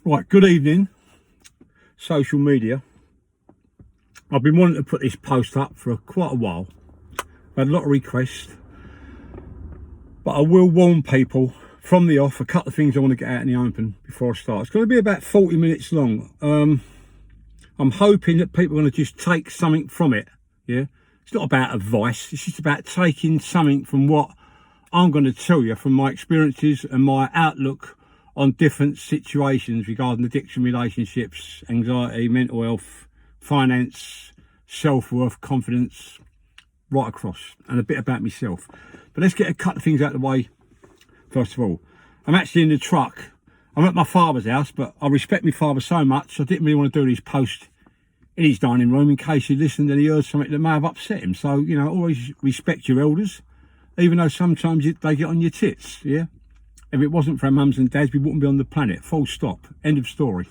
Right, good evening, social media. I've been wanting to put this post up for quite a while. I've had a lot of requests, but I will warn people from the off a couple of things I want to get out in the open before I start. It's going to be about 40 minutes long. I'm hoping that people are going to just take something from it. Yeah, it's not about advice, it's just about taking something from what I'm going to tell you from my experiences and my outlook on different situations regarding addiction, relationships, anxiety, mental health, finance, self-worth, confidence, right across, and a bit about myself. But let's get a couple of things out of the way. First of all, I'm actually in the truck. I'm at my father's house, but I respect my father so much, I didn't really want to do this post in his dining room in case he listened and he heard something that may have upset him. So, you know, always respect your elders, even though sometimes they get on your tits, yeah? If it wasn't for our mums and dads, we wouldn't be on the planet. Full stop. End of story.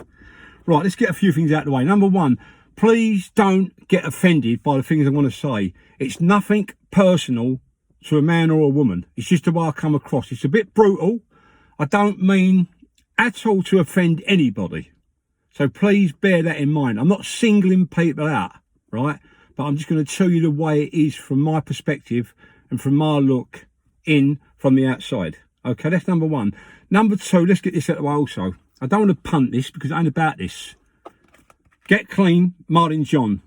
Right, let's get a few things out of the way. Number one, please don't get offended by the things I want to say. It's nothing personal to a man or a woman. It's just the way I come across. It's a bit brutal. I don't mean at all to offend anybody. So please bear that in mind. I'm not singling people out, right? But I'm just going to tell you the way it is from my perspective and from my look in from the outside. Okay, that's number one. Number two, let's get this out of the way also. I don't want to punt this because it ain't about this. Get Clean, Martin John.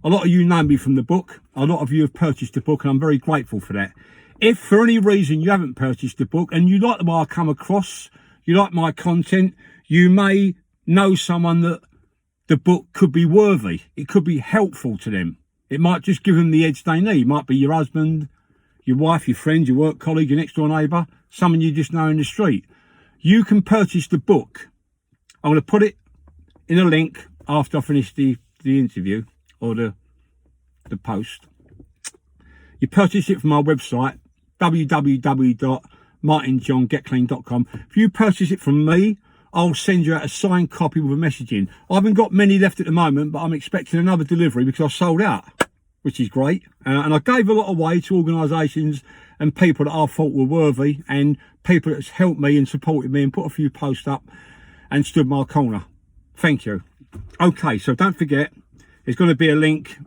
A lot of you know me from the book. A lot of you have purchased the book and I'm very grateful for that. If for any reason you haven't purchased the book and you like the way I come across, you like my content, you may know someone that the book could be worthy. It could be helpful to them. It might just give them the edge they need. It might be your husband, your wife, your friend, your work colleague, your next door neighbour, someone you just know in the street. You can purchase the book. I'm going to put it in a link after I finish the interview or the post. You purchase it from our website, www.martinjohngetclean.com. If you purchase it from me, I'll send you out a signed copy with a message in. I haven't got many left at the moment, but I'm expecting another delivery because I sold out, which is great. And I gave a lot away to organisations and people that I thought were worthy and people that's helped me and supported me and put a few posts up and stood my corner. Thank you. Okay, so don't forget, there's going to be a link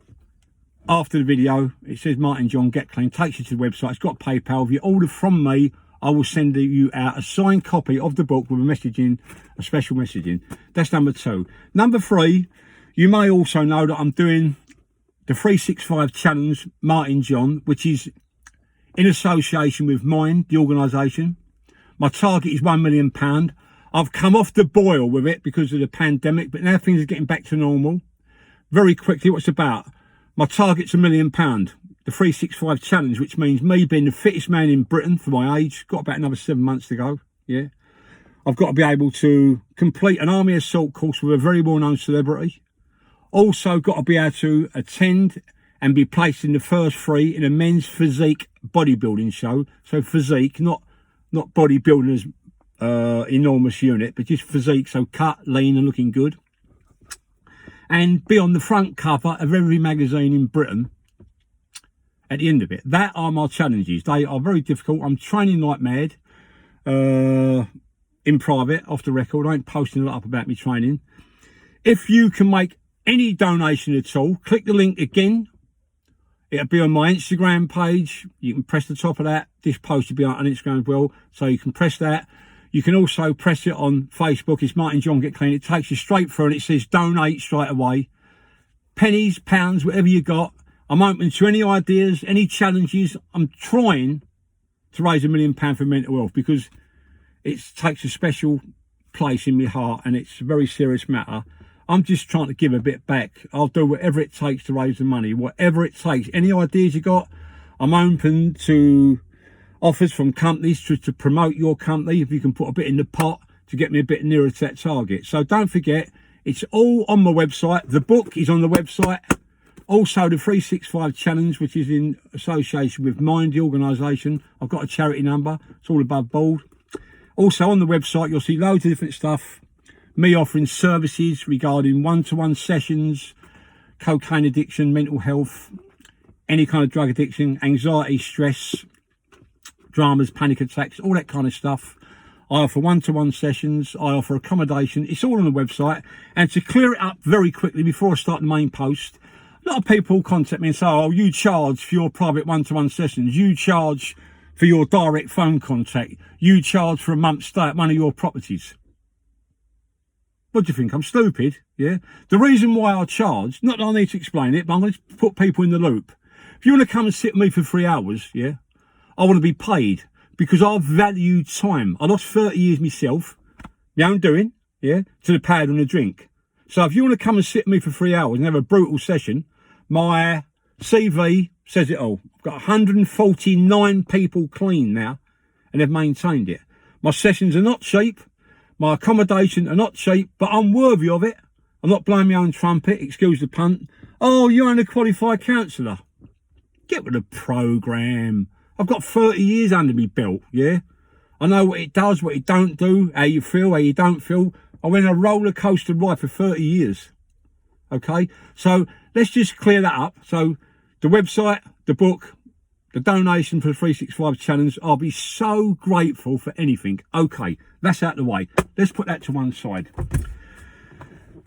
after the video. It says Martin John Get Clean, takes you to the website. It's got PayPal. If you order from me, I will send you out a signed copy of the book with a message in, a special message in. That's number two. Number three, you may also know that I'm doing the 365 Challenge Martin John, which is in association with Mind, the organisation. My target is £1 million. I've come off the boil with it because of the pandemic, but now things are getting back to normal. Very quickly, what's it about? My target's £1 million. The 365 Challenge, which means me being the fittest man in Britain for my age. Got about another 7 months to go, yeah. I've got to be able to complete an army assault course with a very well-known celebrity. Also got to be able to attend and be placed in the first three in a men's physique bodybuilding show. So physique, not bodybuilding as enormous unit, but just physique, so cut, lean and looking good. And be on the front cover of every magazine in Britain at the end of it. That are my challenges. They are very difficult. I'm training like mad in private, off the record. I ain't posting a lot up about me training. If you can make any donation at all, click the link again. It'll be on my Instagram page. You can press the top of that. This post will be on Instagram as well, so you can press that. You can also press it on Facebook. It's Martin John Get Clean. It takes you straight through and it says donate straight away. Pennies, pounds, whatever you got. I'm open to any ideas, any challenges. I'm trying to raise £1 million for mental health because it takes a special place in my heart and it's a very serious matter. I'm just trying to give a bit back. I'll do whatever it takes to raise the money, whatever it takes. Any ideas you got, I'm open to offers from companies to promote your company. If you can put a bit in the pot to get me a bit nearer to that target. So don't forget, it's all on my website. The book is on the website. Also the 365 Challenge, which is in association with Mind, the organisation. I've got a charity number. It's all above board. Also on the website, you'll see loads of different stuff. Me offering services regarding one-to-one sessions, cocaine addiction, mental health, any kind of drug addiction, anxiety, stress, dramas, panic attacks, all that kind of stuff. I offer one-to-one sessions. I offer accommodation. It's all on the website. And to clear it up very quickly before I start the main post, a lot of people contact me and say, oh, you charge for your private one-to-one sessions. You charge for your direct phone contact. You charge for a month's stay at one of your properties. What do you think? I'm stupid, yeah? The reason why I charge, not that I need to explain it, but I'm going to put people in the loop. If you want to come and sit with me for 3 hours, yeah, I want to be paid because I value time. I lost 30 years myself, my own doing, yeah, to the pad and the drink. So if you want to come and sit with me for 3 hours and have a brutal session, my CV says it all. I've got 149 people clean now and they've maintained it. My sessions are not cheap. My accommodation are not cheap, but I'm worthy of it. I'm not blowing my own trumpet, excuse the pun. Oh, you're an qualified counsellor. Get with the programme. I've got 30 years under me belt, yeah? I know what it does, what it don't do, how you feel, how you don't feel. I went on a roller coaster ride for 30 years, okay? So let's just clear that up. So the website, the book, the donation for the 365 challenge, I'll be so grateful for anything. Okay, that's out of the way. Let's put that to one side.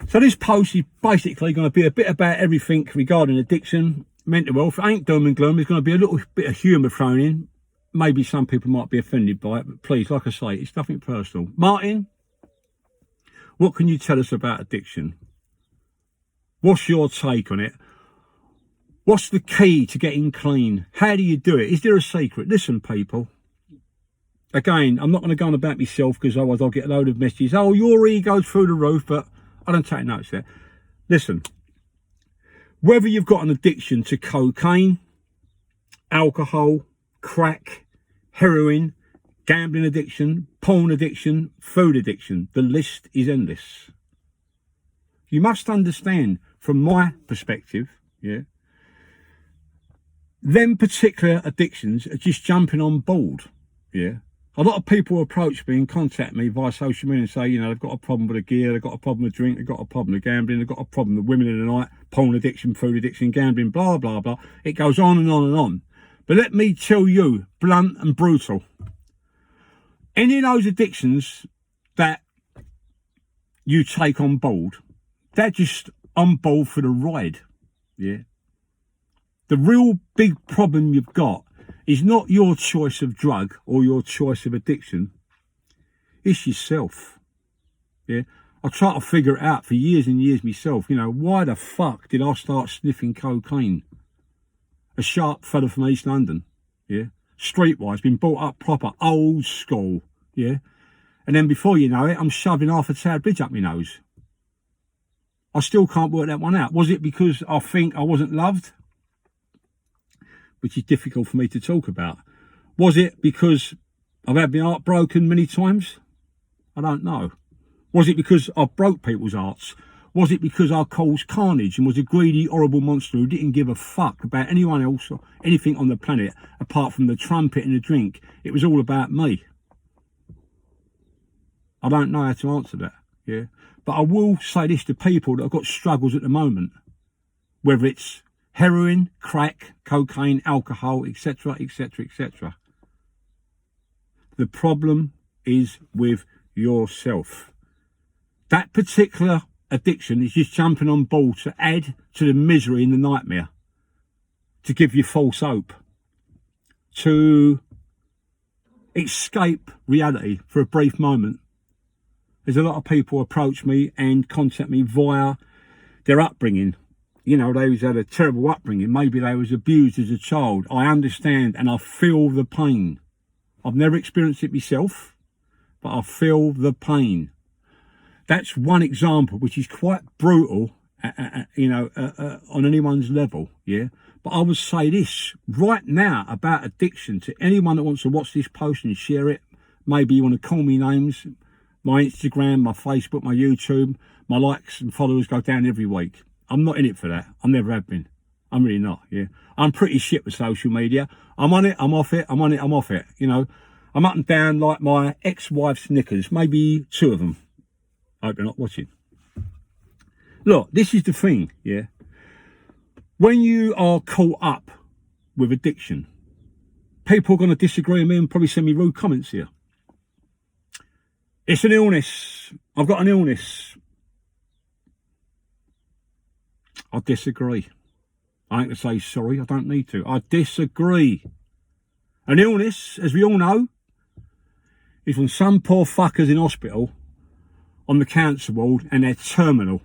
So this post is basically going to be a bit about everything regarding addiction, mental health. It ain't doom and gloom. There's going to be a little bit of humour thrown in. Maybe some people might be offended by it, but please, like I say, it's nothing personal. Martin, what can you tell us about addiction? What's your take on it? What's the key to getting clean? How do you do it? Is there a secret? Listen, people. Again, I'm not going to go on about myself because otherwise I'll get a load of messages. Oh, your ego's through the roof, but I don't take notice there. Listen, whether you've got an addiction to cocaine, alcohol, crack, heroin, gambling addiction, porn addiction, food addiction, the list is endless. You must understand, from my perspective, yeah, them particular addictions are just jumping on board, yeah. A lot of people approach me and contact me via social media and say, you know, they've got a problem with the gear, they've got a problem with drink, they've got a problem with gambling, they've got a problem with women in the night, porn addiction, food addiction, gambling, blah, blah, blah. It goes on and on and on. But let me tell you, blunt and brutal, any of those addictions that you take on board, they're just on board for the ride, yeah. The real big problem you've got is not your choice of drug or your choice of addiction. It's yourself. Yeah. I tried to figure it out for years and years myself. You know, why the fuck did I start sniffing cocaine? A sharp fella from East London. Yeah. Streetwise, been brought up proper, old school. Yeah. And then before you know it, I'm shoving half a Tower Bridge up my nose. I still can't work that one out. Was it because I think I wasn't loved? Which is difficult for me to talk about. Was it because I've had my heart broken many times? I don't know. Was it because I broke people's hearts? Was it because I caused carnage and was a greedy, horrible monster who didn't give a fuck about anyone else or anything on the planet apart from the trumpet and the drink? It was all about me. I don't know how to answer that, yeah? But I will say this to people that have got struggles at the moment, whether it's heroin, crack, cocaine, alcohol, etc., etc., etc. The problem is with yourself. That particular addiction is just jumping on board to add to the misery and the nightmare, to give you false hope, to escape reality for a brief moment. There's a lot of people approach me and contact me via their upbringing. You know, they had a terrible upbringing. Maybe they was abused as a child. I understand and I feel the pain. I've never experienced it myself, but I feel the pain. That's one example, which is quite brutal, on anyone's level, yeah? But I would say this right now about addiction to anyone that wants to watch this post and share it. Maybe you want to call me names. My Instagram, my Facebook, my YouTube, my likes and followers go down every week. I'm not in it for that. I never have been. I'm really not, yeah. I'm pretty shit with social media. I'm on it, I'm off it, I'm on it, I'm off it. You know, I'm up and down like my ex-wife's knickers, maybe 2 of them. I hope you're not watching. Look, this is the thing, yeah. When you are caught up with addiction, people are going to disagree with me and probably send me rude comments here. It's an illness. I've got an illness. I disagree. I ain't to say sorry. I don't need to. I disagree. An illness, as we all know, is when some poor fuckers in hospital on the cancer ward and they're terminal.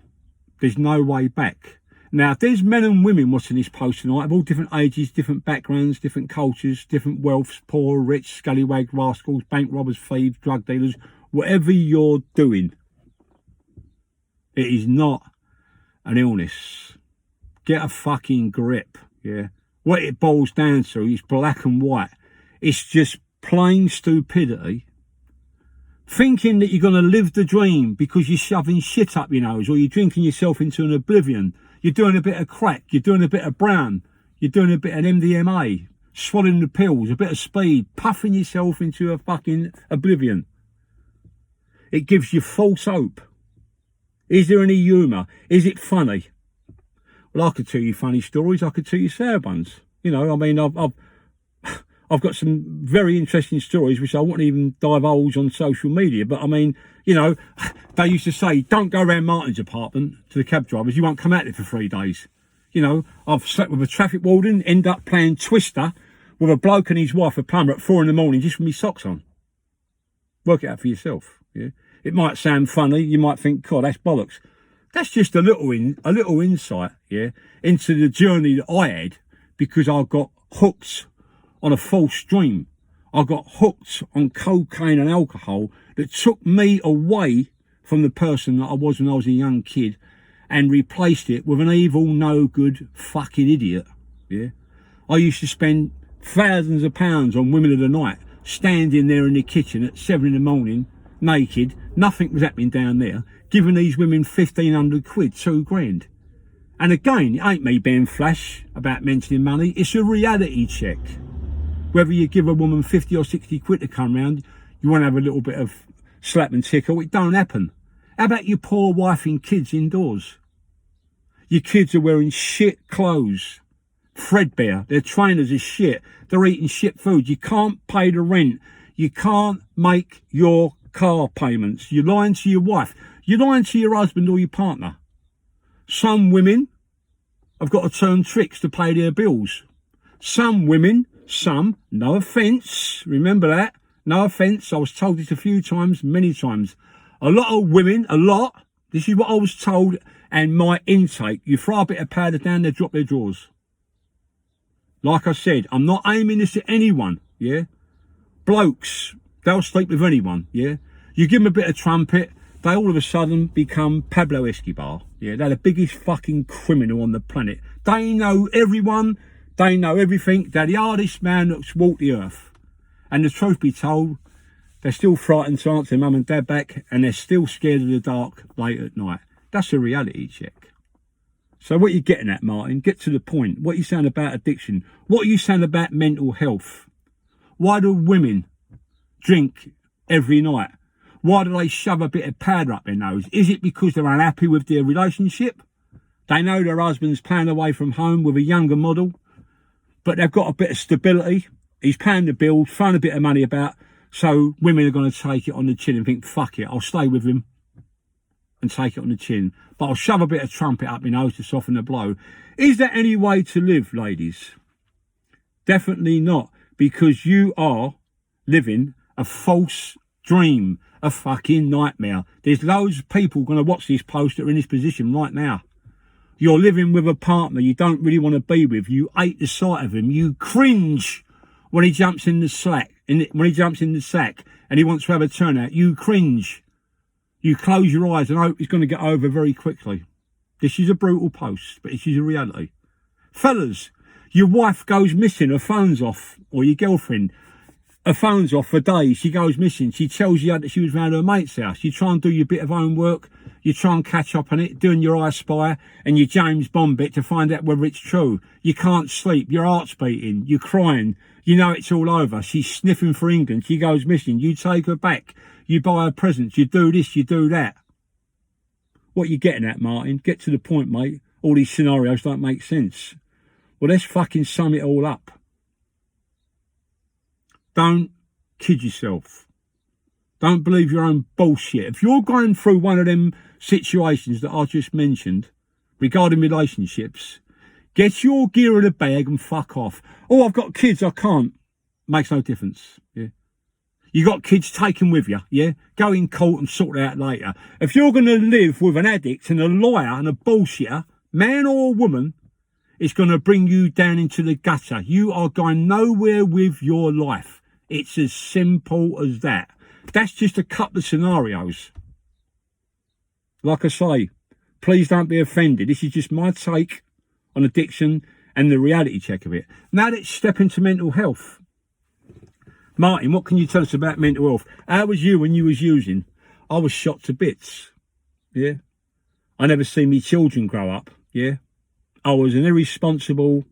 There's no way back. Now, if there's men and women watching this post tonight of all different ages, different backgrounds, different cultures, different wealths, poor, rich, scallywag, rascals, bank robbers, thieves, drug dealers, whatever you're doing, it is not an illness. Get a fucking grip, yeah? What it boils down to is black and white. It's just plain stupidity. Thinking that you're going to live the dream because you're shoving shit up your nose or you're drinking yourself into an oblivion. You're doing a bit of crack, you're doing a bit of brown, you're doing a bit of MDMA, swallowing the pills, a bit of speed, puffing yourself into a fucking oblivion. It gives you false hope. Is there any humour? Is it funny? Well, I could tell you funny stories. I could tell you sad ones. You know, I mean, I've got some very interesting stories which I wouldn't even divulge on social media. But I mean, you know, they used to say, don't go around Martin's apartment to the cab drivers. You won't come out there for 3 days. You know, I've slept with a traffic warden, end up playing Twister with a bloke and his wife, a plumber, at 4 a.m. just with my socks on. Work it out for yourself. Yeah, it might sound funny. You might think, God, that's bollocks. That's just a little insight, yeah, into the journey that I had because I got hooked on a false dream. I got hooked on cocaine and alcohol that took me away from the person that I was when I was a young kid and replaced it with an evil, no good fucking idiot, yeah. I used to spend thousands of pounds on women of the night, standing there in the kitchen at 7 a.m, naked, nothing was happening down there, giving these women 1,500 quid, 2 grand. And again, it ain't me being flash about mentioning money, it's a reality check. Whether you give a woman 50 or 60 quid to come round, you want to have a little bit of slap and tickle, it don't happen. How about your poor wife and kids indoors? Your kids are wearing shit clothes, threadbare, their trainers are shit, they're eating shit food, you can't pay the rent, you can't make your car payments, you're lying to your wife, you're lying to your husband or your partner. Some women have got to turn tricks to pay their bills. Some women, no offence, remember that, no offence, I was told this a few times, many times. A lot of women, this is what I was told, and my intake, you throw a bit of powder down, they drop their drawers. Like I said, I'm not aiming this at anyone, yeah? Blokes, they'll sleep with anyone, yeah? You give them a bit of trumpet, they all of a sudden become Pablo Escobar, yeah? They're the biggest fucking criminal on the planet. They know everyone, they know everything, they're the hardest man that's walked the earth. And the truth be told, they're still frightened to answer mum and dad back, and they're still scared of the dark late at night. That's a reality check. So what are you getting at, Martin? Get to the point. What are you saying about addiction? What are you saying about mental health? Why do women drink every night? Why do they shove a bit of powder up their nose? Is it because they're unhappy with their relationship? They know their husband's paying away from home with a younger model, but they've got a bit of stability. He's paying the bills, throwing a bit of money about, so women are going to take it on the chin and think, fuck it, I'll stay with him and take it on the chin. But I'll shove a bit of trumpet up my nose to soften the blow. Is there any way to live, ladies? Definitely not, because you are living a false dream, a fucking nightmare. There's loads of people going to watch this post that are in this position right now. You're living with a partner you don't really want to be with. You hate the sight of him. You cringe when he jumps in the sack. When he jumps in the sack and he wants to have a turnout, you cringe. You close your eyes and hope he's going to get over very quickly. This is a brutal post, but this is a reality. Fellas, your wife goes missing, her phone's off, or your girlfriend, her phone's off for days, she goes missing. She tells you that she was round her mate's house. You try and do your bit of homework, you try and catch up on it, doing your I Spy and your James Bond bit to find out whether it's true. You can't sleep, your heart's beating, you're crying, you know it's all over. She's sniffing for England, she goes missing, you take her back, you buy her presents, you do this, you do that. What are you getting at, Martin? Get to the point, mate. All these scenarios don't make sense. Well, let's fucking sum it all up. Don't kid yourself. Don't believe your own bullshit. If you're going through one of them situations that I just mentioned regarding relationships, get your gear in a bag and fuck off. Oh, I've got kids, I can't. Makes no difference. Yeah. You got kids, take them with you. Yeah. Go in court and sort it out later. If you're going to live with an addict and a liar and a bullshitter, man or woman, it's going to bring you down into the gutter. You are going nowhere with your life. It's as simple as that. That's just a couple of scenarios. Like I say, please don't be offended. This is just my take on addiction and the reality check of it. Now let's step into mental health. Martin, what can you tell us about mental health? How was you when you was using? I was shot to bits. Yeah. I never seen me children grow up. Yeah. I was an irresponsible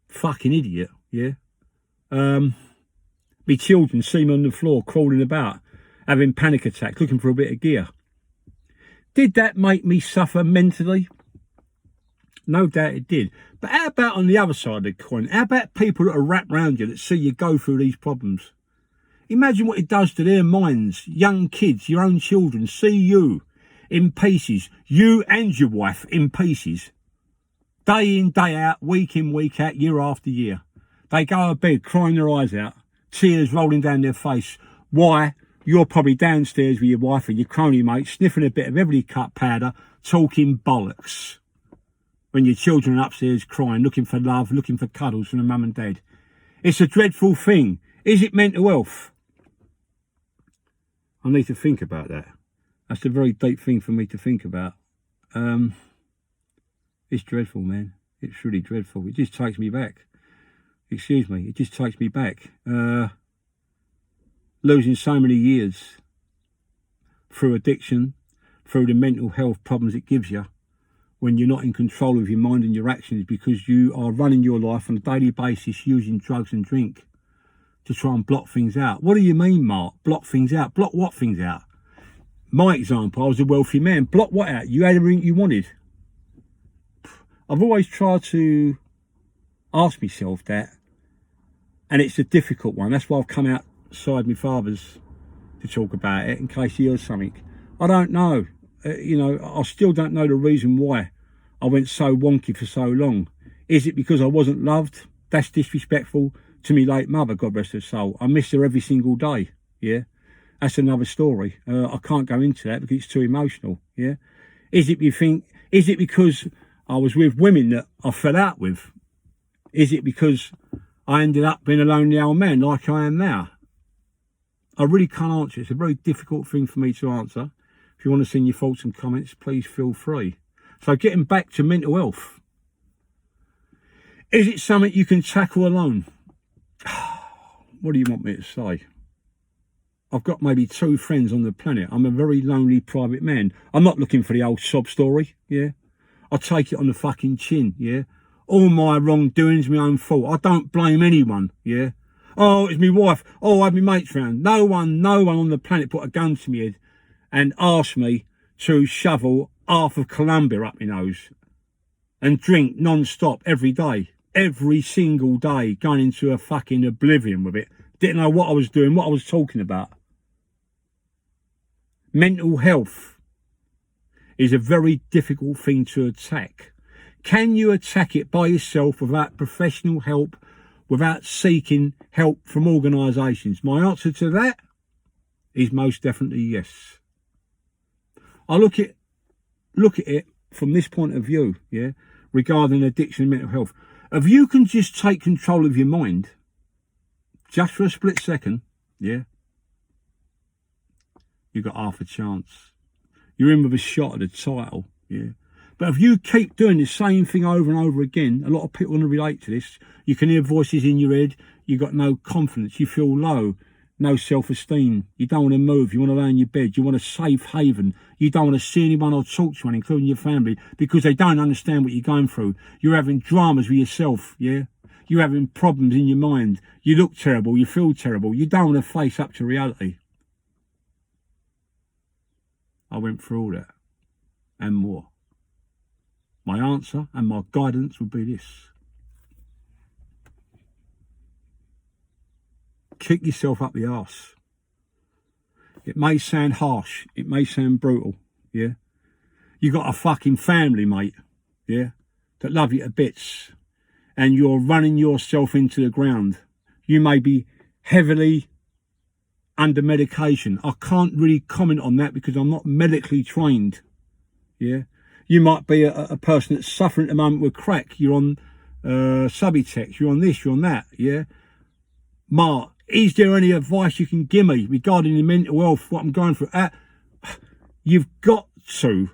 fucking idiot. Yeah. Me children see me on the floor crawling about, having panic attacks, looking for a bit of gear. Did that make me suffer mentally? No doubt it did. But how about on the other side of the coin? How about people that are wrapped around you that see you go through these problems? Imagine what it does to their minds. Young kids, your own children, see you in pieces. You and your wife in pieces. Day in, day out, week in, week out, year after year. They go to bed crying their eyes out, tears rolling down their face. Why? You're probably downstairs with your wife and your crony mate, sniffing a bit of every cut powder, talking bollocks. When your children are upstairs crying, looking for love, looking for cuddles from the mum and dad. It's a dreadful thing. Is it mental health? I need to think about that. That's a very deep thing for me to think about. It's dreadful, man. It's really dreadful. It just takes me back. Excuse me. It just takes me back. Losing so many years through addiction, through the mental health problems it gives you, when you're not in control of your mind and your actions because you are running your life on a daily basis using drugs and drink to try and block things out. What do you mean, Mark? Block things out? Block what things out? My example, I was a wealthy man. Block what out? You had everything you wanted. I've always tried to ask myself that, and it's a difficult one. That's why I've come outside my father's to talk about it in case he hears something. I don't know. I still don't know the reason why I went so wonky for so long. Is it because I wasn't loved? That's disrespectful to me late mother, God rest her soul. I miss her every single day. Yeah, that's another story. I can't go into that because it's too emotional. Yeah, is it because I was with women that I fell out with? Is it because I ended up being a lonely old man like I am now? I really can't answer. It's a very difficult thing for me to answer. If you want to send your thoughts and comments, please feel free. So getting back to mental health. Is it something you can tackle alone? What do you want me to say? I've got maybe 2 friends on the planet. I'm a very lonely private man. I'm not looking for the old sob story, yeah? I take it on the fucking chin, yeah? All my wrongdoings, my own fault. I don't blame anyone, yeah? Oh, it's my wife. Oh, I had my mates round. No one on the planet put a gun to me head and asked me to shovel half of Colombia up my nose and drink non-stop every day, every single day, going into a fucking oblivion with it. Didn't know what I was doing, what I was talking about. Mental health is a very difficult thing to attack. Can you attack it by yourself without professional help, without seeking help from organisations? My answer to that is most definitely yes. I look at it from this point of view, yeah, regarding addiction and mental health. If you can just take control of your mind, just for a split second, yeah, you've got half a chance. You're in with a shot at the title, yeah. But if you keep doing the same thing over and over again, a lot of people want to relate to this. You can hear voices in your head. You've got no confidence. You feel low. No self-esteem. You don't want to move. You want to lay in your bed. You want a safe haven. You don't want to see anyone or talk to anyone, including your family, because they don't understand what you're going through. You're having dramas with yourself, yeah? You're having problems in your mind. You look terrible. You feel terrible. You don't want to face up to reality. I went through all that and more. My answer and my guidance would be this. Kick yourself up the arse. It may sound harsh. It may sound brutal. Yeah. You got a fucking family, mate. Yeah. That love you to bits. And you're running yourself into the ground. You may be heavily under medication. I can't really comment on that because I'm not medically trained. Yeah. You might be a person that's suffering at the moment with crack. You're on Subutex. You're on this. You're on that. Yeah. Mark, is there any advice you can give me regarding the mental health, what I'm going through? You've got to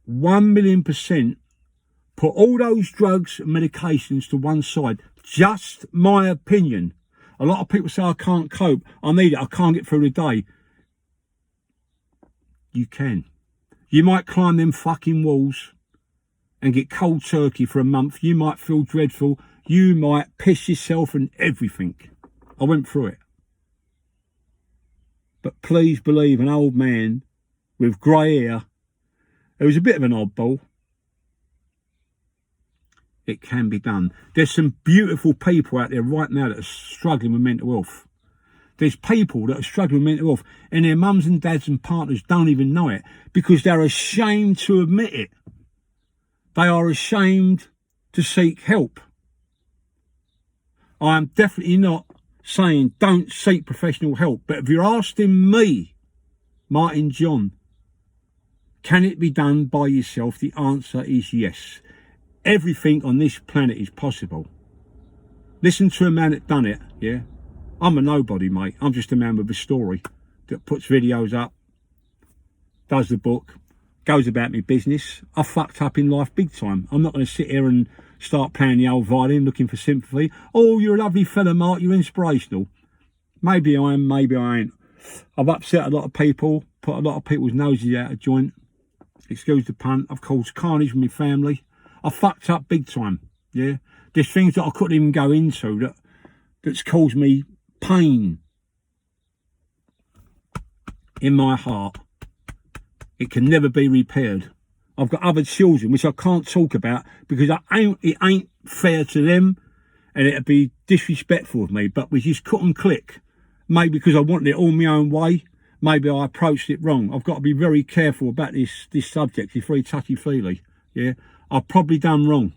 1,000,000% put all those drugs and medications to one side. Just my opinion. A lot of people say I can't cope. I need it. I can't get through the day. You can. You might climb them fucking walls and get cold turkey for a month. You might feel dreadful. You might piss yourself and everything. I went through it. But please believe an old man with grey hair, who was a bit of an oddball, it can be done. There's some beautiful people out there right now that are struggling with mental health. There's people that are struggling with mental health and their mums and dads and partners don't even know it because they're ashamed to admit it. They are ashamed to seek help. I am definitely not saying don't seek professional help, but if you're asking me, Martin John, can it be done by yourself? The answer is yes. Everything on this planet is possible. Listen to a man that done it, yeah? I'm a nobody, mate. I'm just a man with a story that puts videos up, does the book, goes about me business. I fucked up in life big time. I'm not going to sit here and start playing the old violin looking for sympathy. Oh, you're a lovely fella, Mark. You're inspirational. Maybe I am, maybe I ain't. I've upset a lot of people, put a lot of people's noses out of joint. Excuse the pun. I've caused carnage with my family. I fucked up big time, yeah? There's things that I couldn't even go into that's caused me pain in my heart. It can never be repaired. I've got other children which I can't talk about because it ain't fair to them and it'd be disrespectful of me, but we just couldn't click. Maybe because I wanted it all my own way. Maybe I approached it wrong. I've got to be very careful about this subject. It's very touchy-feely, yeah? I've probably done wrong.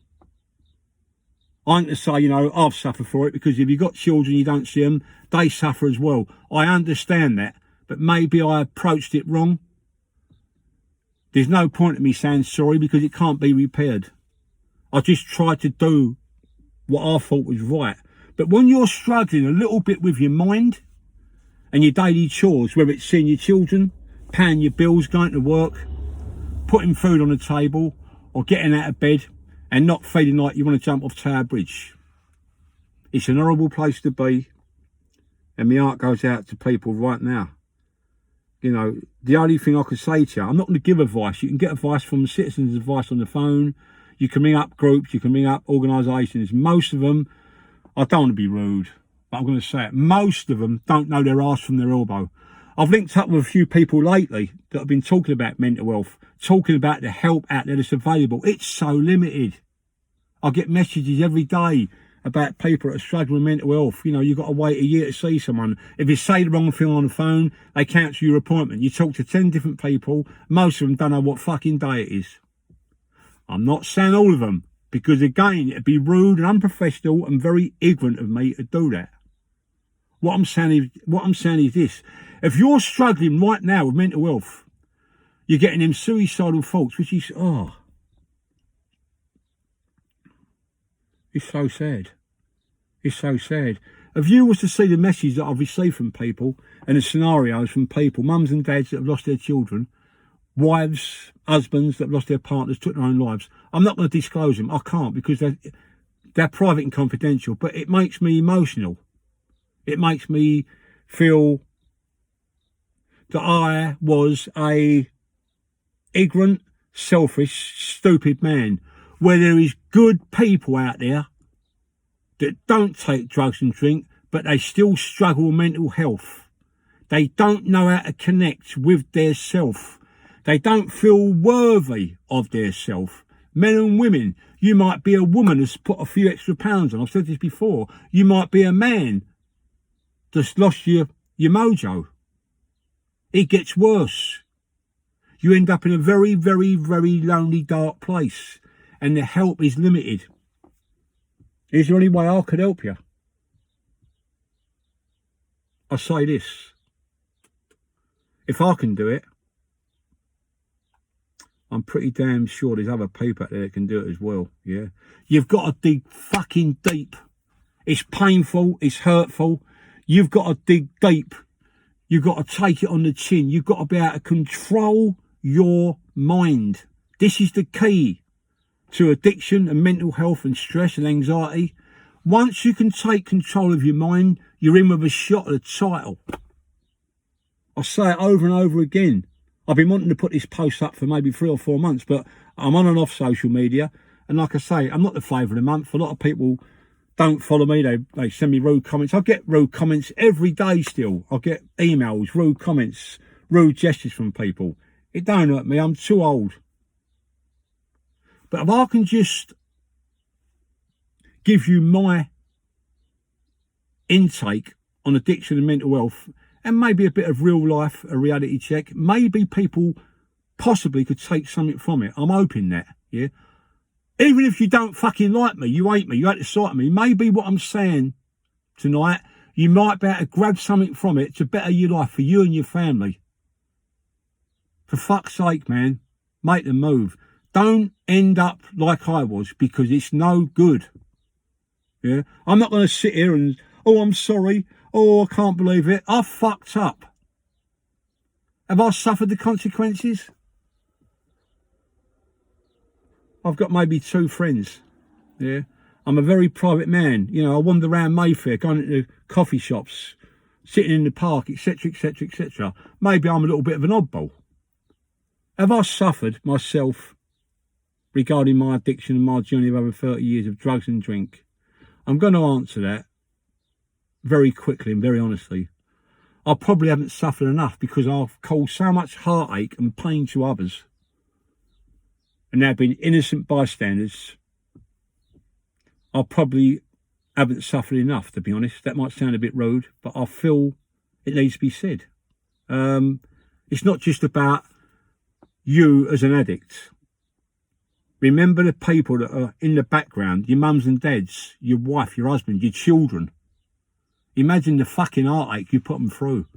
I ain't to say, you know, I've suffered for it because if you've got children, you don't see them, they suffer as well. I understand that, but maybe I approached it wrong. There's no point in me saying sorry because it can't be repaired. I just tried to do what I thought was right. But when you're struggling a little bit with your mind and your daily chores, whether it's seeing your children, paying your bills, going to work, putting food on the table, or getting out of bed and not feeling like you want to jump off Tower Bridge. It's an horrible place to be. And my heart goes out to people right now. You know, the only thing I could say to you, I'm not going to give advice. You can get advice from Citizens Advice on the phone. You can ring up groups. You can ring up organisations. Most of them, I don't want to be rude, but I'm going to say it. Most of them don't know their arse from their elbow. I've linked up with a few people lately that have been talking about mental health, talking about the help out there that's available. It's so limited. I get messages every day about people that are struggling with mental health. You know, you've got to wait a year to see someone. If you say the wrong thing on the phone, they cancel your appointment. You talk to 10 different people. Most of them don't know what fucking day it is. I'm not saying all of them, because again, it'd be rude and unprofessional and very ignorant of me to do that. What I'm saying is this. If you're struggling right now with mental health, you're getting them suicidal thoughts, which is, it's so sad. It's so sad. If you was to see the message that I've received from people and the scenarios from people, mums and dads that have lost their children, wives, husbands that have lost their partners, took their own lives, I'm not going to disclose them. I can't because they're private and confidential, but it makes me emotional. It makes me feel that I was a ignorant, selfish, stupid man, where there is good people out there that don't take drugs and drink, but they still struggle with mental health. They don't know how to connect with their self. They don't feel worthy of their self. Men and women, you might be a woman that's put a few extra pounds on. I've said this before. You might be a man that's lost your mojo. it gets worse. You end up in a very, very, very lonely, dark place, and the help is limited. Is there any way I could help you? I say this. If I can do it, I'm pretty damn sure there's other people out there that can do it as well, yeah? You've got to dig fucking deep. It's painful, it's hurtful. You've got to dig deep. You've got to take it on the chin. You've got to be able to control your mind. This is the key to addiction and mental health and stress and anxiety. Once you can take control of your mind, you're in with a shot at the title. I say it over and over again. I've been wanting to put this post up for maybe 3 or 4 months, but I'm on and off social media. And like I say, I'm not the flavour of the month. A lot of people don't follow me. They send me rude comments. I get rude comments every day still. I get emails, rude comments, rude gestures from people. It don't hurt me. I'm too old. But if I can just give you my intake on addiction and mental health, and maybe a bit of real life, a reality check, maybe people possibly could take something from it. I'm hoping that, yeah? Even if you don't fucking like me, you hate me, you hate the sight of me, maybe what I'm saying tonight, you might be able to grab something from it to better your life for you and your family. For fuck's sake, man, make the move. Don't end up like I was, because it's no good. Yeah, I'm not going to sit here and, oh, I'm sorry, oh, I can't believe it. I fucked up. Have I suffered the consequences? I've got maybe 2 friends. Yeah, I'm a very private man. You know, I wander around Mayfair, going into coffee shops, sitting in the park, etc., etc., etc. Maybe I'm a little bit of an oddball. Have I suffered myself regarding my addiction and my journey of over 30 years of drugs and drink? I'm going to answer that very quickly and very honestly. I probably haven't suffered enough, because I've caused so much heartache and pain to others, and there have been innocent bystanders. I probably haven't suffered enough, to be honest. That might sound a bit rude, but I feel it needs to be said. It's not just about you as an addict. Remember the people that are in the background, your mums and dads, your wife, your husband, your children. Imagine the fucking heartache you put them through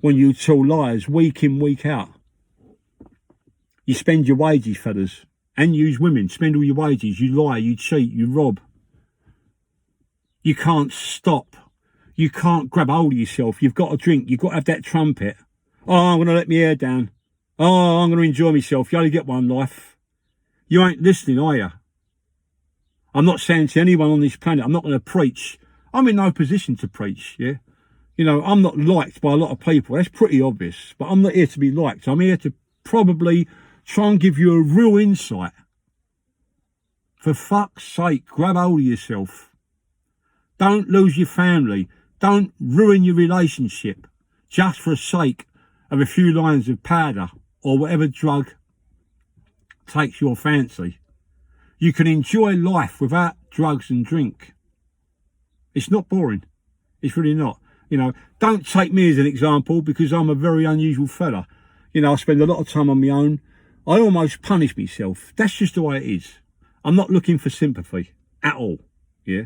when you tell lies week in, week out. You spend your wages, fellas, and use women. Spend all your wages. You lie, you cheat, you rob. You can't stop. You can't grab hold of yourself. You've got to drink. You've got to have that trumpet. Oh, I'm going to let my hair down. Oh, I'm going to enjoy myself. You only get one life. You ain't listening, are you? I'm not saying to anyone on this planet, I'm not going to preach. I'm in no position to preach, yeah? You know, I'm not liked by a lot of people. That's pretty obvious. But I'm not here to be liked. I'm here to probably try and give you a real insight. For fuck's sake, grab hold of yourself. Don't lose your family. Don't ruin your relationship just for the sake of a few lines of powder or whatever drug takes your fancy. You can enjoy life without drugs and drink. It's not boring. It's really not. You know, don't take me as an example, because I'm a very unusual fella. You know, I spend a lot of time on my own. I almost punish myself. That's just the way it is. I'm not looking for sympathy at all, yeah?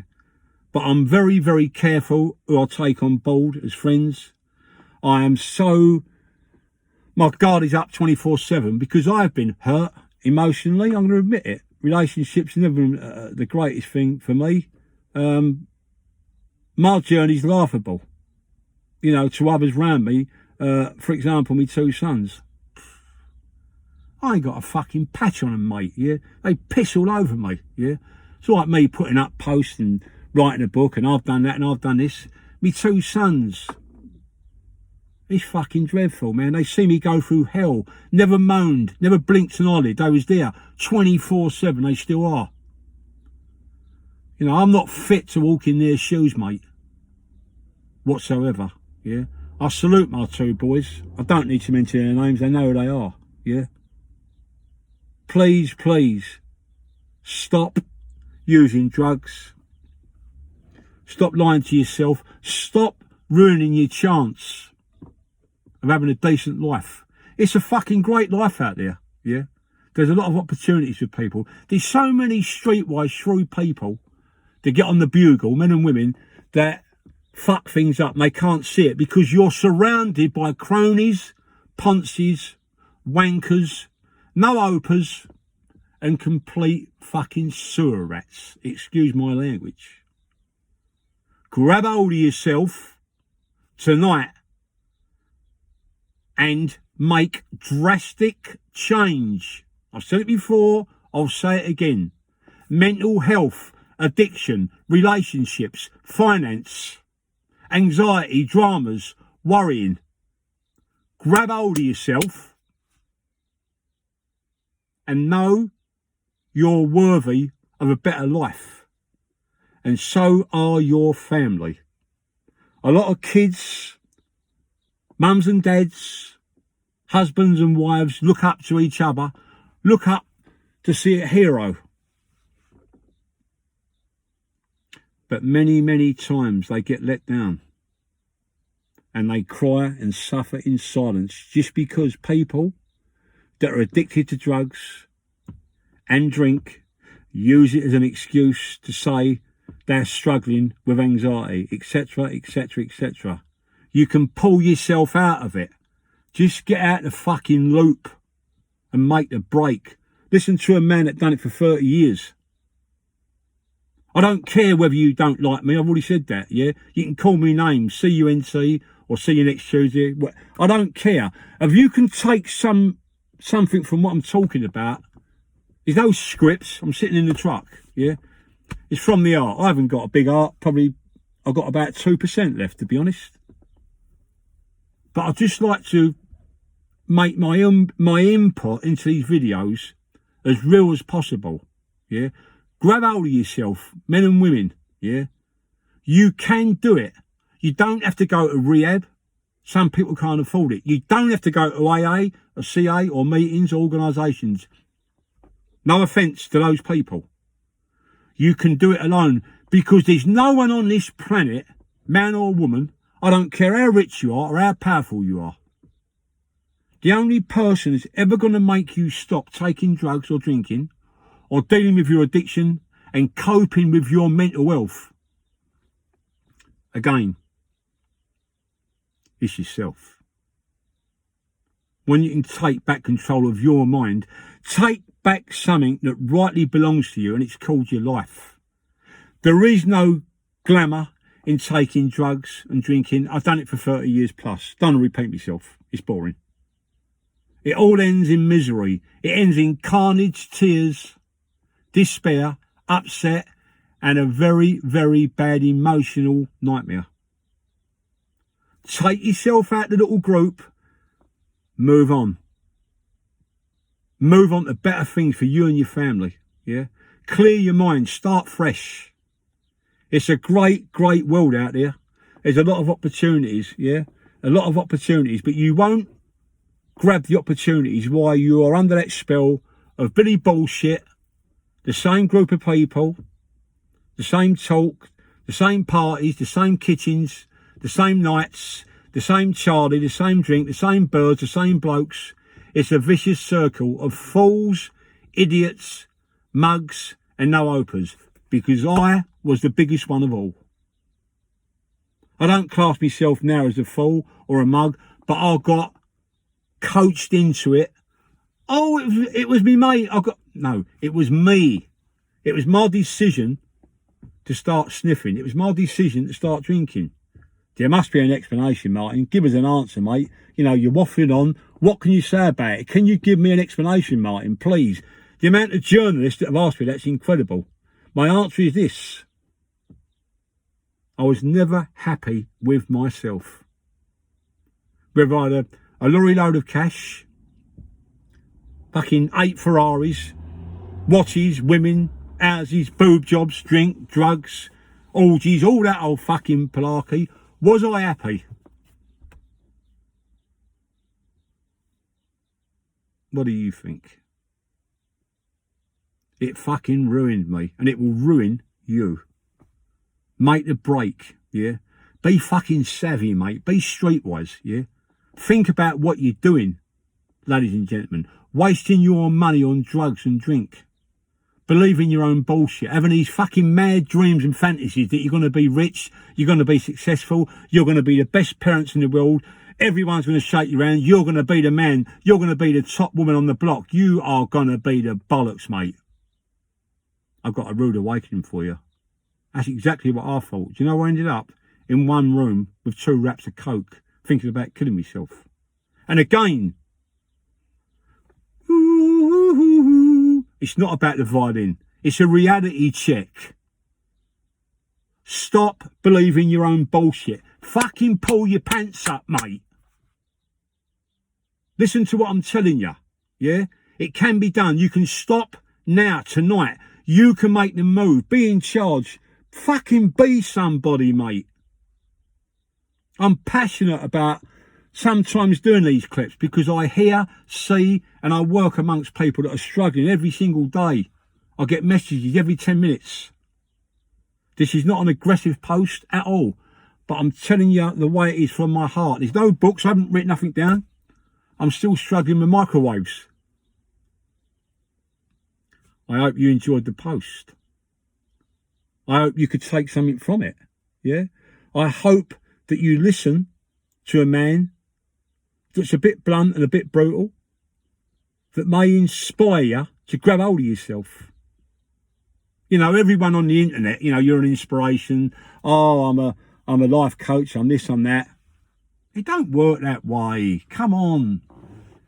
But I'm very, very careful who I take on board as friends. I am so... My guard is up 24/7, because I've been hurt emotionally. I'm going to admit it. Relationships never been the greatest thing for me. My journey's laughable, you know, to others around me. For example, my 2 sons. I ain't got a fucking patch on them, mate, yeah? They piss all over me, yeah? It's like me putting up posts and writing a book, and I've done that and I've done this. Me 2 sons. It's fucking dreadful, man. They see me go through hell. Never moaned, never blinked an eyelid. They was there 24/7. They still are. You know, I'm not fit to walk in their shoes, mate. Whatsoever, yeah? I salute my 2 boys. I don't need to mention their names. They know who they are, yeah? Please, please, stop using drugs. Stop lying to yourself. Stop ruining your chance of having a decent life. It's a fucking great life out there, yeah? There's a lot of opportunities for people. There's so many streetwise shrewd people that get on the bugle, men and women, that fuck things up and they can't see it because you're surrounded by cronies, ponces, wankers, no-opers, and complete fucking sewer rats. Excuse my language. Grab hold of yourself tonight and make drastic change. I've said it before, I'll say it again. Mental health, addiction, relationships, finance, anxiety, dramas, worrying. Grab hold of yourself and know you're worthy of a better life. And so are your family. A lot of kids, mums and dads, husbands and wives look up to each other, look up to see a hero. But many, many times they get let down and they cry and suffer in silence just because people that are addicted to drugs and drink use it as an excuse to say they're struggling with anxiety, etc., etc., etc. You can pull yourself out of it. Just get out the fucking loop and make the break. Listen to a man that done it for 30 years. I don't care whether you don't like me. I've already said that, yeah? You can call me names, CUNT, or see you next Tuesday. I don't care. If you can take something from what I'm talking about, there's no scripts. I'm sitting in the truck, yeah? It's from the art. I haven't got a big art. Probably I've got about 2% left, to be honest. But I'd just like to make my input into these videos as real as possible, yeah? Grab hold of yourself, men and women, yeah? You can do it. You don't have to go to rehab. Some people can't afford it. You don't have to go to AA or CA or meetings, organisations. No offence to those people. You can do it alone because there's no one on this planet, man or woman, I don't care how rich you are or how powerful you are. The only person that's ever going to make you stop taking drugs or drinking or dealing with your addiction and coping with your mental health, again, it's yourself. When you can take back control of your mind, take back something that rightly belongs to you, and it's called your life. There is no glamour in taking drugs and drinking. I've done it for 30 years plus. Don't repeat myself. It's boring. It all ends in misery. It ends in carnage, tears, despair, upset, and a very, very bad emotional nightmare. Take yourself out of the little group. Move on. Move on to better things for you and your family, yeah? Clear your mind, start fresh. It's a great, great world out there. There's a lot of opportunities, yeah? A lot of opportunities, but you won't grab the opportunities while you are under that spell of Billy bullshit, the same group of people, the same talk, the same parties, the same kitchens, the same nights, the same Charlie, the same drink, the same birds, the same blokes. It's a vicious circle of fools, idiots, mugs, and no-opers, because I was the biggest one of all. I don't class myself now as a fool or a mug, but I got coached into it. Oh, it was me, mate. No, it was me. It was my decision to start sniffing. It was my decision to start drinking. There must be an explanation, Martin. Give us an answer, mate. You know, you're waffling on. What can you say about it? Can you give me an explanation, Martin, please? The amount of journalists that have asked me that's incredible. My answer is this. I was never happy with myself. Whether I had a lorry load of cash, fucking 8 Ferraris, watches, women, houses, boob jobs, drink, drugs, orgies, all that old fucking malarkey. Was I happy? What do you think? It fucking ruined me, and it will ruin you. Make the break, yeah? Be fucking savvy, mate. Be streetwise, yeah? Think about what you're doing, ladies and gentlemen. Wasting your money on drugs and drink. Believing your own bullshit. Having these fucking mad dreams and fantasies that you're going to be rich, you're going to be successful, you're going to be the best parents in the world, everyone's going to shake you around, you're going to be the man, you're going to be the top woman on the block. You are going to be the bollocks, mate. I've got a rude awakening for you. That's exactly what I thought. Do you know where I ended up? In one room with 2 wraps of coke, thinking about killing myself. And again, it's not about the violin. It's a reality check. Stop believing your own bullshit. Fucking pull your pants up, mate. Listen to what I'm telling you. Yeah? It can be done. You can stop now, tonight. You can make the move. Be in charge. Fucking be somebody, mate. I'm passionate about sometimes doing these clips because I hear, see, and I work amongst people that are struggling every single day. I get messages every 10 minutes. This is not an aggressive post at all, but I'm telling you the way it is from my heart. There's no books. I haven't written nothing down. I'm still struggling with microwaves. I hope you enjoyed the post. I hope you could take something from it. Yeah. I hope that you listen to a man that's a bit blunt and a bit brutal, that may inspire you to grab hold of yourself. You know, everyone on the internet, you know, you're an inspiration. Oh, I'm a life coach. I'm this, I'm that. It don't work that way. Come on.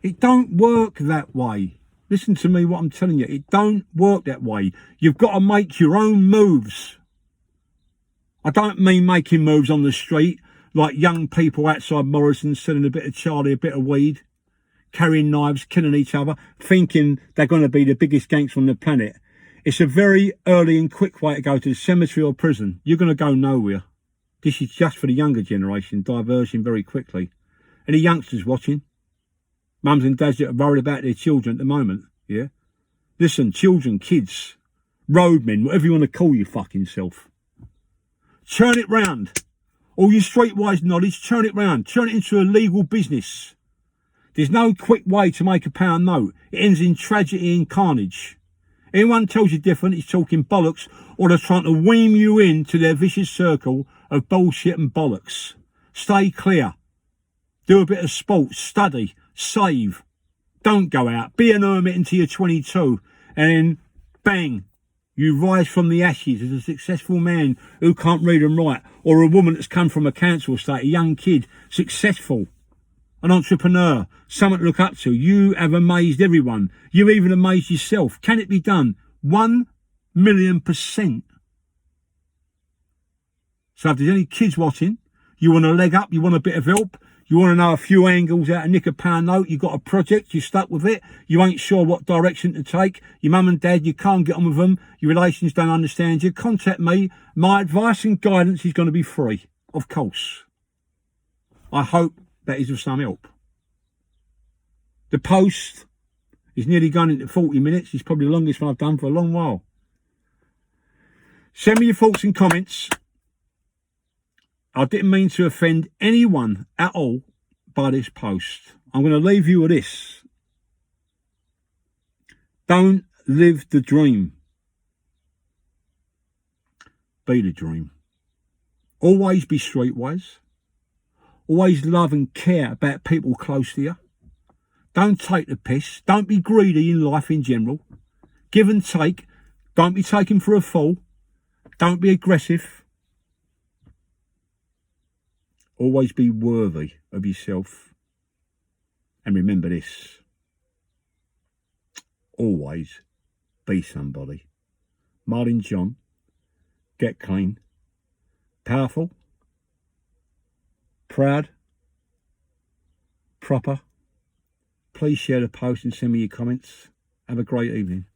It don't work that way. Listen to me, what I'm telling you. It don't work that way. You've got to make your own moves. I don't mean making moves on the street like young people outside Morrison's selling a bit of Charlie, a bit of weed, carrying knives, killing each other, thinking they're going to be the biggest gangster on the planet. It's a very early and quick way to go to the cemetery or prison. You're going to go nowhere. This is just for the younger generation, diversion very quickly. Any youngsters watching? Mums and dads that are worried about their children at the moment, yeah? Listen, children, kids, roadmen, whatever you want to call your fucking self. Turn it round. All your streetwise knowledge, turn it round. Turn it into a legal business. There's no quick way to make a pound note. It ends in tragedy and carnage. Anyone tells you different is talking bollocks, or they're trying to wean you into their vicious circle of bullshit and bollocks. Stay clear. Do a bit of sport, study, save. Don't go out. Be an hermit until you're 22. And then, bang, you rise from the ashes as a successful man who can't read and write, or a woman that's come from a council estate, a young kid, successful, an entrepreneur, someone to look up to. You have amazed everyone. You even amazed yourself. Can it be done? 1,000,000%. So if there's any kids watching, you want a leg up, you want a bit of help, you want to know a few angles out of nick a pound note, you've got a project, you're stuck with it, you ain't sure what direction to take, your mum and dad, you can't get on with them, your relations don't understand you, contact me. My advice and guidance is going to be free, of course. I hope that is of some help. The post is nearly gone into 40 minutes. It's probably the longest one I've done for a long while. Send me your thoughts and comments. I didn't mean to offend anyone at all by this post. I'm going to leave you with this. Don't live the dream. Be the dream. Always be streetwise. Always love and care about people close to you. Don't take the piss. Don't be greedy in life in general. Give and take. Don't be taken for a fool. Don't be aggressive. Always be worthy of yourself. And remember this. Always be somebody. Martin John. Get clean. Powerful. Proud. Proper. Please share the post and send me your comments. Have a great evening.